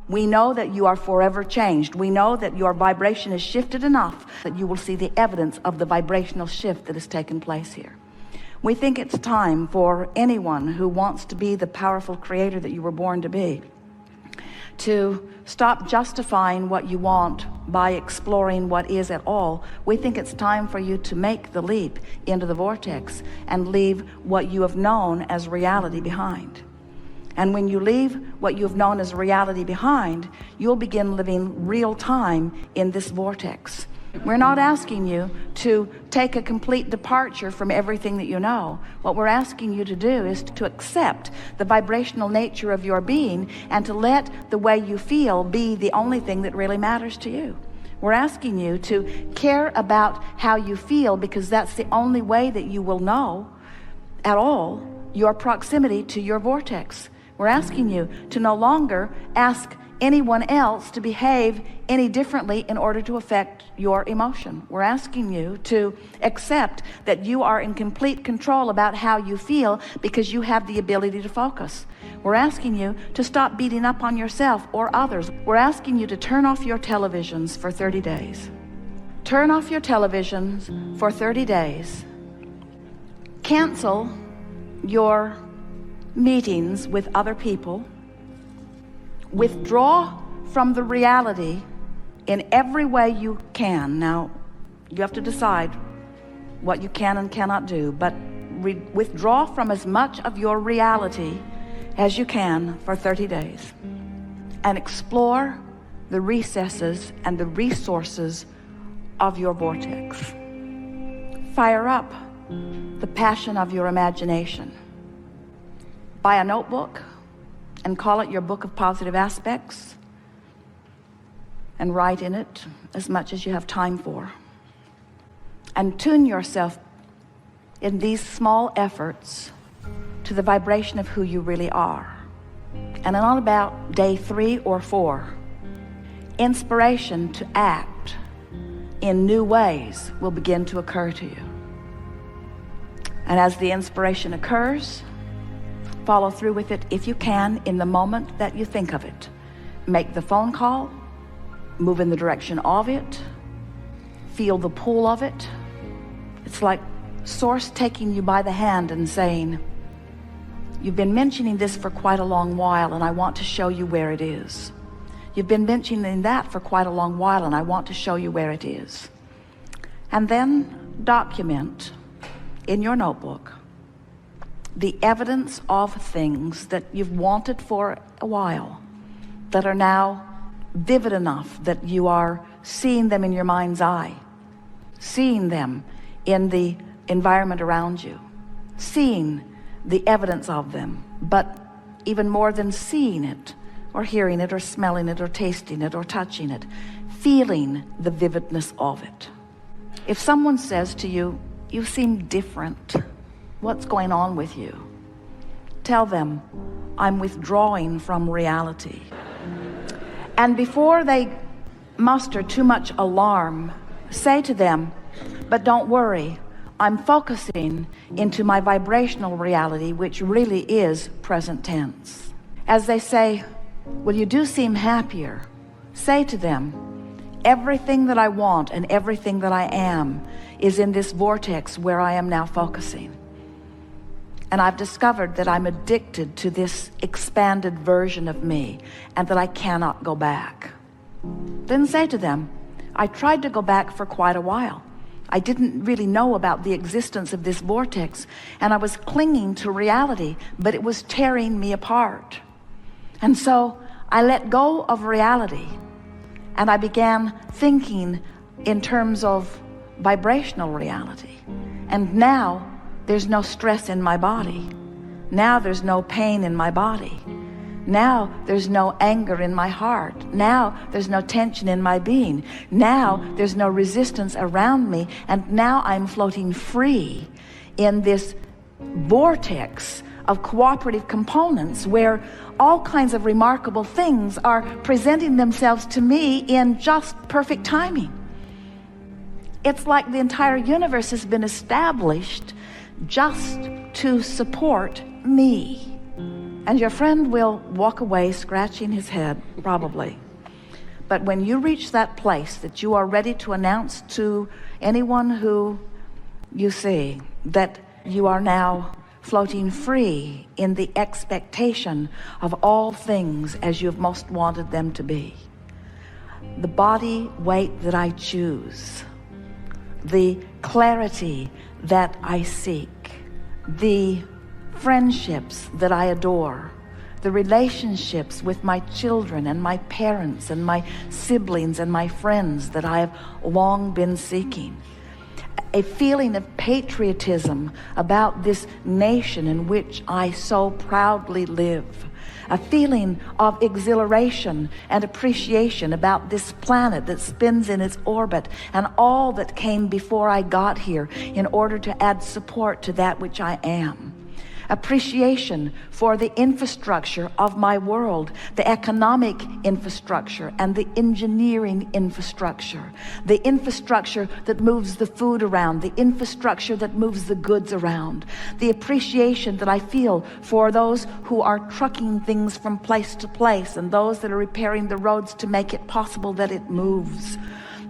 We know that you are forever changed. We know that your vibration is shifted enough that you will see the evidence of the vibrational shift that has taken place here. We think it's time for anyone who wants to be the powerful creator that you were born to be to stop justifying what you want by exploring what is at all. We think it's time for you to make the leap into the vortex and leave what you have known as reality behind. And when you leave what you have known as reality behind, you'll begin living real time in this vortex. We're not asking you to take a complete departure from everything that you know. What we're asking you to do is to accept the vibrational nature of your being and to let the way you feel be the only thing that really matters to you. We're asking you to care about how you feel, because that's the only way that you will know at all your proximity to your vortex. We're asking you to no longer ask anyone else to behave any differently in order to affect your emotion. We're asking you to accept that you are in complete control about how you feel, because you have the ability to focus. We're asking you to stop beating up on yourself or others. We're asking you to turn off your televisions for 30 days. Turn off your televisions for 30 days. Cancel your meetings with other people. Withdraw from the reality in every way you can. Now, you have to decide what you can and cannot do, but withdraw from as much of your reality as you can for 30 days and explore the recesses and the resources of your vortex. Fire up the passion of your imagination. Buy a notebook and call it your book of positive aspects, and write in it as much as you have time for. And tune yourself in these small efforts to the vibration of who you really are. And on about day 3 or 4, inspiration to act in new ways will begin to occur to you. And as the inspiration occurs, follow through with it if you can in the moment that you think of it. Make the phone call, move in the direction of it, feel the pull of it. It's like Source taking you by the hand and saying, you've been mentioning this for quite a long while and I want to show you where it is. You've been mentioning that for quite a long while and I want to show you where it is. And then document in your notebook the evidence of things that you've wanted for a while, that are now vivid enough that you are seeing them in your mind's eye, seeing them in the environment around you, seeing the evidence of them, but even more than seeing it or hearing it or smelling it or tasting it or touching it, feeling the vividness of it. If someone says to you, you seem different, what's going on with you? Tell them, I'm withdrawing from reality. And before they muster too much alarm, say to them, but don't worry, I'm focusing into my vibrational reality, which really is present tense. As they say, well, you do seem happier, say to them, everything that I want and everything that I am is in this vortex where I am now focusing. And I've discovered that I'm addicted to this expanded version of me and that I cannot go back. Then say to them, I tried to go back for quite a while. I didn't really know about the existence of this vortex, and I was clinging to reality, but it was tearing me apart. And so I let go of reality and I began thinking in terms of vibrational reality. And now there's no stress in my body. Now there's no pain in my body. Now there's no anger in my heart. Now there's no tension in my being. Now there's no resistance around me. And now I'm floating free in this vortex of cooperative components where all kinds of remarkable things are presenting themselves to me in just perfect timing. It's like the entire universe has been established just to support me. And your friend will walk away scratching his head probably. But when you reach that place that you are ready to announce to anyone who you see that you are now floating free in the expectation of all things as you have most wanted them to be, the body weight that I choose, the clarity that I seek, the friendships that I adore, the relationships with my children and my parents and my siblings and my friends that I have long been seeking, a feeling of patriotism about this nation in which I so proudly live, a feeling of exhilaration and appreciation about this planet that spins in its orbit and all that came before I got here in order to add support to that which I am. Appreciation for the infrastructure of my world, the economic infrastructure and the engineering infrastructure, the infrastructure that moves the food around, the infrastructure that moves the goods around, the appreciation that I feel for those who are trucking things from place to place and those that are repairing the roads to make it possible that it moves.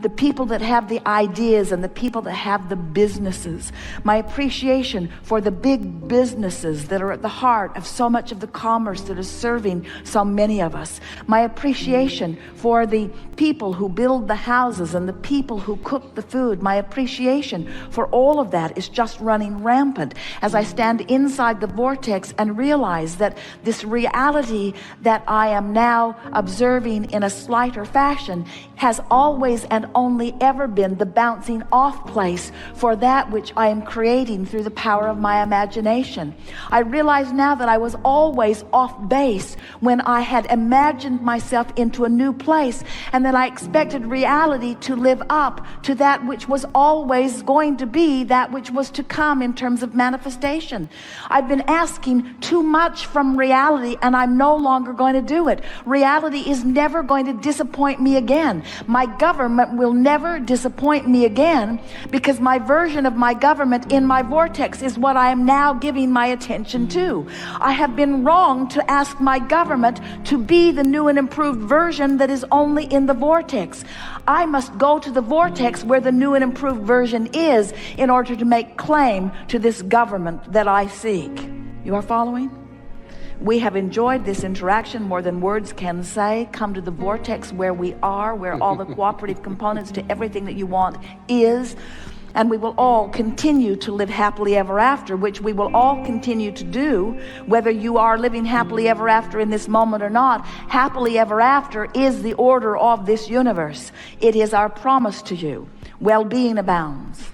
The people that have the ideas and the people that have the businesses. My appreciation for the big businesses that are at the heart of so much of the commerce that is serving so many of us. My appreciation for the people who build the houses and the people who cook the food. My appreciation for all of that is just running rampant as I stand inside the vortex and realize that this reality that I am now observing in a slighter fashion has always and only ever been the bouncing off place for that which I am creating through the power of my imagination. I realize now that I was always off base when I had imagined myself into a new place, and that I expected reality to live up to that which was always going to be that which was to come in terms of manifestation. I've been asking too much from reality, and I'm no longer going to do it. Reality is never going to disappoint me again. My government will never disappoint me again, because my version of my government in my vortex is what I am now giving my attention to. I have been wrong to ask my government to be the new and improved version that is only in the vortex. I must go to the vortex where the new and improved version is in order to make claim to this government that I seek. You are following? We have enjoyed this interaction more than words can say. Come to the vortex where we are, where all the cooperative components to everything that you want is. And we will all continue to live happily ever after, which we will all continue to do, whether you are living happily ever after in this moment or not. Happily ever after is the order of this universe. It is our promise to you. Well-being abounds.